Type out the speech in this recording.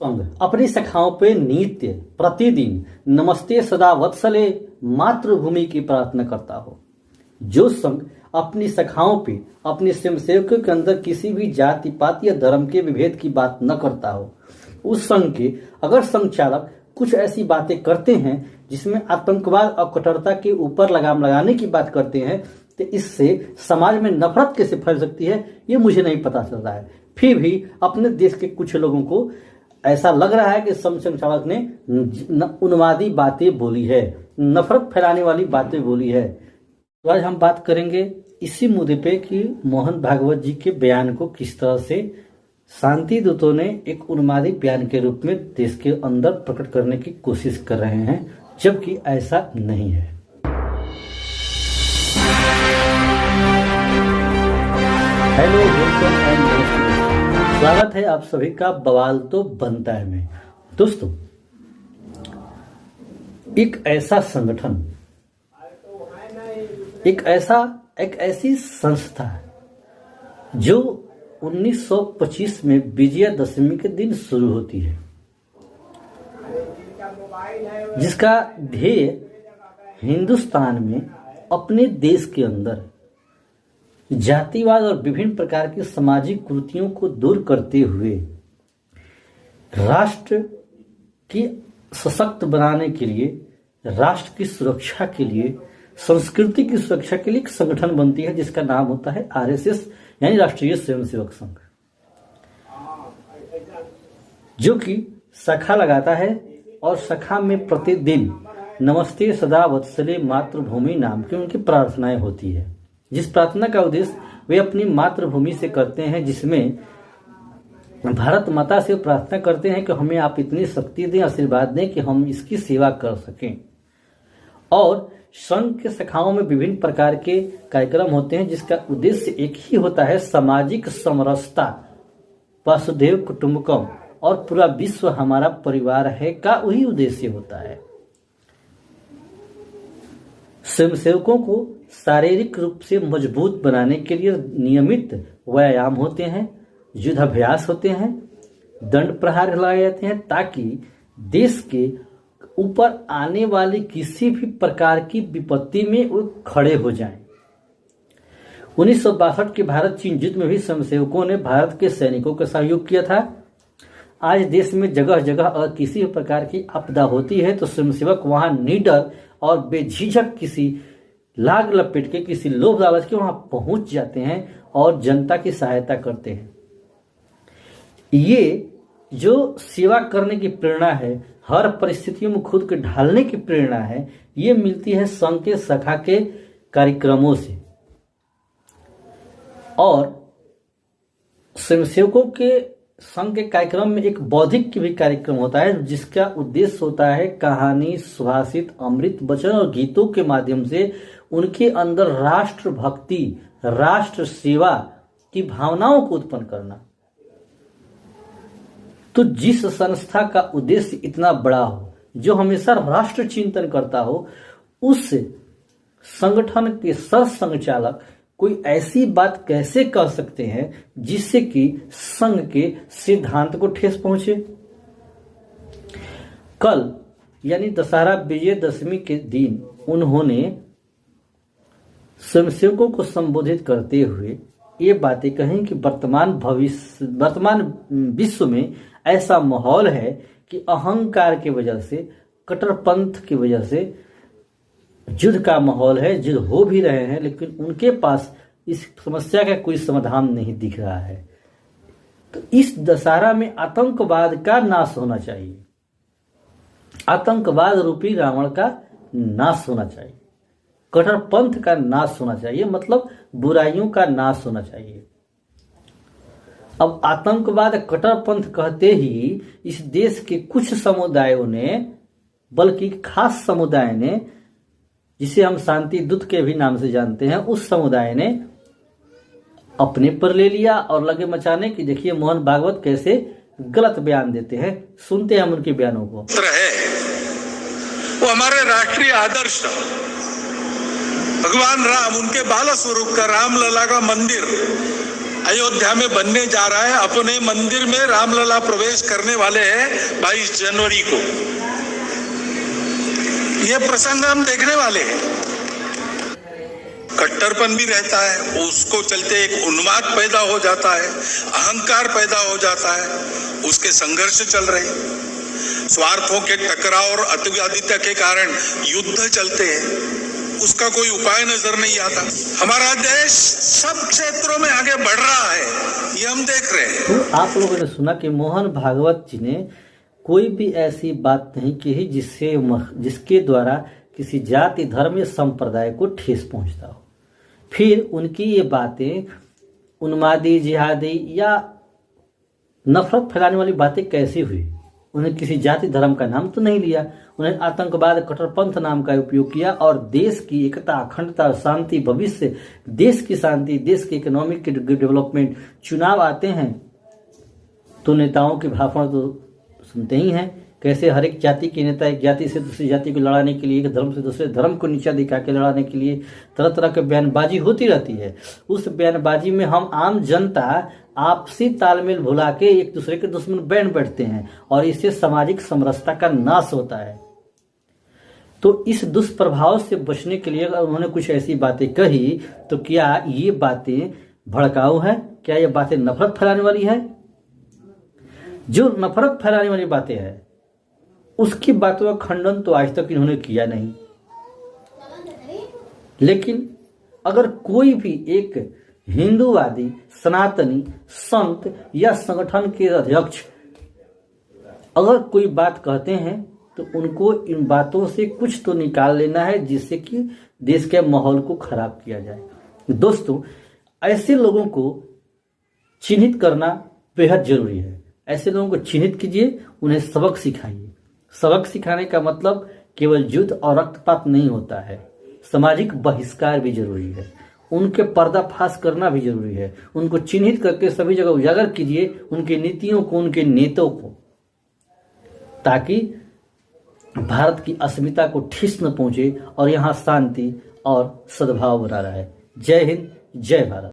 संघ अपनी शाखाओं पे नित्य प्रतिदिन नमस्ते सदा वत्सले मातृभूमि की प्रार्थना करता हो। जो संघ अपनी शाखाओं पे अपने स्वयंसेवकों के अंदर किसी भी जाति पाति या धर्म के विभेद की बात न करता हो, उस संघ के अगर संचालक कुछ ऐसी बातें करते हैं जिसमें आतंकवाद और कट्टरता के ऊपर लगाम लगाने की बात करते हैं, तो इससे समाज में नफरत कैसे फैल सकती है ये मुझे नहीं पता चल रहा है। फिर भी अपने देश के कुछ लोगों को ऐसा लग रहा है कि संचालक ने उन्मादी बातें बोली है, नफरत फैलाने वाली बातें बोली है। तो आज हम बात करेंगे इसी मुद्दे पे कि मोहन भागवत जी के बयान को किस तरह से शांति दूतों ने एक उन्मादी बयान के रूप में देश के अंदर प्रकट करने की कोशिश कर रहे हैं, जबकि ऐसा नहीं है। हेलो वेलकम एंड स्वागत है आप सभी का बवाल तो बनता है में। दोस्तों, एक ऐसा संगठन, एक ऐसी संस्था जो 1925 में विजयादशमी के दिन शुरू होती है, जिसका ध्येय हिंदुस्तान में अपने देश के अंदर जातिवाद और विभिन्न प्रकार की सामाजिक कुरीतियों को दूर करते हुए राष्ट्र की सशक्त बनाने के लिए, राष्ट्र की सुरक्षा के लिए, संस्कृति की सुरक्षा के लिए एक संगठन बनती है जिसका नाम होता है आरएसएस यानी राष्ट्रीय स्वयंसेवक संघ, जो कि शाखा लगाता है और शाखा में प्रतिदिन नमस्ते सदा वत्सले मातृभूमि नाम की उनकी प्रार्थनाएं होती है, जिस प्रार्थना का उद्देश्य वे अपनी मातृभूमि से करते हैं, जिसमें भारत माता से प्रार्थना करते हैं कि हमें आप इतनी शक्ति दें, आशीर्वाद दें कि हम इसकी सेवा कर सकें। और संघ के शाखाओं में विभिन्न प्रकार के कार्यक्रम होते हैं जिसका उद्देश्य एक ही होता है, सामाजिक समरसता, वसुधैव कुटुंबकम और पूरा विश्व हमारा परिवार है का वही उद्देश्य होता है। स्वयंसेवकों को शारीरिक रूप से मजबूत बनाने के लिए नियमित व्यायाम होते हैं, युद्धाभ्यास होते हैं, दंड प्रहार लगाए जाते हैं, ताकि देश के ऊपर आने वाली किसी भी प्रकार की विपत्ति में वो खड़े हो जाएं। 1962 के भारत चीन युद्ध में भी स्वयंसेवकों ने भारत के सैनिकों का सहयोग किया था। आज देश में जगह जगह और किसी भी प्रकार की आपदा होती है तो स्वयंसेवक वहां निडर और बेझिझक किसी लाग लपेट के, किसी लोभ लालच के वहां पहुंच जाते हैं और जनता की सहायता करते हैं। ये जो सेवा करने की प्रेरणा है, हर परिस्थितियों में खुद को ढालने की प्रेरणा है, ये मिलती है संघ के शाखा के कार्यक्रमों से। और स्वयंसेवकों के संघ के कार्यक्रम में एक बौद्धिक की भी कार्यक्रम होता है, जिसका उद्देश्य होता है कहानी, सुभाषित, अमृत वचन और गीतों के माध्यम से उनके अंदर राष्ट्र भक्ति, राष्ट्र सेवा की भावनाओं को उत्पन्न करना। तो जिस संस्था का उद्देश्य इतना बड़ा हो, जो हमेशा राष्ट्र चिंतन करता हो, उस संगठन के सर संचालक कोई ऐसी बात कैसे कह सकते हैं जिससे कि संघ के सिद्धांत को ठेस पहुंचे। कल यानी दशहरा विजयदशमी के दिन उन्होंने स्वयंसेवकों को संबोधित करते हुए ये बातें कहीं कि वर्तमान विश्व में ऐसा माहौल है कि अहंकार की वजह से, कट्टरपंथ की वजह से युद्ध का माहौल है, युद्ध हो भी रहे हैं, लेकिन उनके पास इस समस्या का कोई समाधान नहीं दिख रहा है। तो इस दशहरा में आतंकवाद का नाश होना चाहिए, आतंकवाद रूपी रावण का नाश होना चाहिए, कट्टरपंथ का नाश होना चाहिए, मतलब बुराइयों का नाश होना चाहिए। अब आतंकवाद, कट्टरपंथ कहते ही इस देश के कुछ समुदायों ने, बल्कि खास समुदाय ने, जिसे हम शांति दूत के भी नाम से जानते हैं, उस समुदाय ने अपने पर ले लिया और लगे मचाने की। देखिए मोहन भागवत कैसे गलत बयान देते हैं, सुनते हैं हम उनके बयानों को। वो हमारे राष्ट्रीय आदर्श भगवान राम, उनके बाल स्वरूप का रामलला का मंदिर अयोध्या में बनने जा रहा है। अपने मंदिर में रामलला प्रवेश करने वाले हैं 22 जनवरी को। ये प्रसंग हम देखने वाले हैं। कट्टरपन भी रहता है, उसको चलते एक उन्माद पैदा हो जाता है, अहंकार पैदा हो जाता है, उसके संघर्ष चल रहे हैं, स्वार्थों के टकराव और अतिवादिता के कारण युद्ध चलते हैं, उसका कोई उपाय नजर नहीं आता। हमारा देश सब क्षेत्रों में आगे बढ़ रहा है, ये हम देख रहे हैं। तो आप लोगों ने सुना कि मोहन भागवत जी ने कोई भी ऐसी बात नहीं की जिसके द्वारा किसी जाति धर्म या संप्रदाय को ठेस पहुंचता हो। फिर उनकी ये बातें उन्मादी, जिहादी या नफरत फैलाने वाली बातें कैसी हुई? उन्हें किसी जाति धर्म का नाम तो नहीं लिया, उन्हें आतंकवाद, कट्टरपंथ नाम का उपयोग किया और देश की एकता, अखंडता, शांति, भविष्य, देश की शांति, देश की इकोनॉमिक डेवलपमेंट, चुनाव आते हैं तो नेताओं के भाषण तो सुनते ही हैं। कैसे हर एक जाति के नेता एक जाति से दूसरी जाति को लड़ाने के लिए, एक धर्म से दूसरे धर्म को नीचा दिखा के लड़ाने के लिए तरह तरह की बयानबाजी होती रहती है। उस बयानबाजी में हम आम जनता आपसी तालमेल भुला के एक दूसरे के दुश्मन बन बैठते हैं और इससे सामाजिक समरसता का नाश होता है। तो इस दुष्प्रभाव से बचने के लिए अगर उन्होंने कुछ ऐसी बातें कही तो क्या ये बातें भड़काऊ है? क्या ये बातें नफरत फैलाने वाली है? जो नफरत फैलाने वाली बातें हैं उसकी बातों का खंडन तो आज तक इन्होंने किया नहीं। लेकिन अगर कोई भी एक हिंदूवादी, सनातनी, संत या संगठन के अध्यक्ष अगर कोई बात कहते हैं तो उनको इन बातों से कुछ तो निकाल लेना है जिससे कि देश के माहौल को खराब किया जाए। दोस्तों, ऐसे लोगों को चिन्हित करना बेहद जरूरी है। ऐसे लोगों को चिन्हित कीजिए, उन्हें सबक सिखाइए। सबक सिखाने का मतलब केवल युद्ध और रक्तपात नहीं होता है, सामाजिक बहिष्कार भी जरूरी है, उनके पर्दाफाश करना भी जरूरी है। उनको चिन्हित करके सभी जगह उजागर कीजिए, उनकी नीतियों को, उनके नेताओं को, ताकि भारत की अस्मिता को ठेस न पहुंचे और यहाँ शांति और सद्भाव बना रहे। जय हिंद, जय भारत।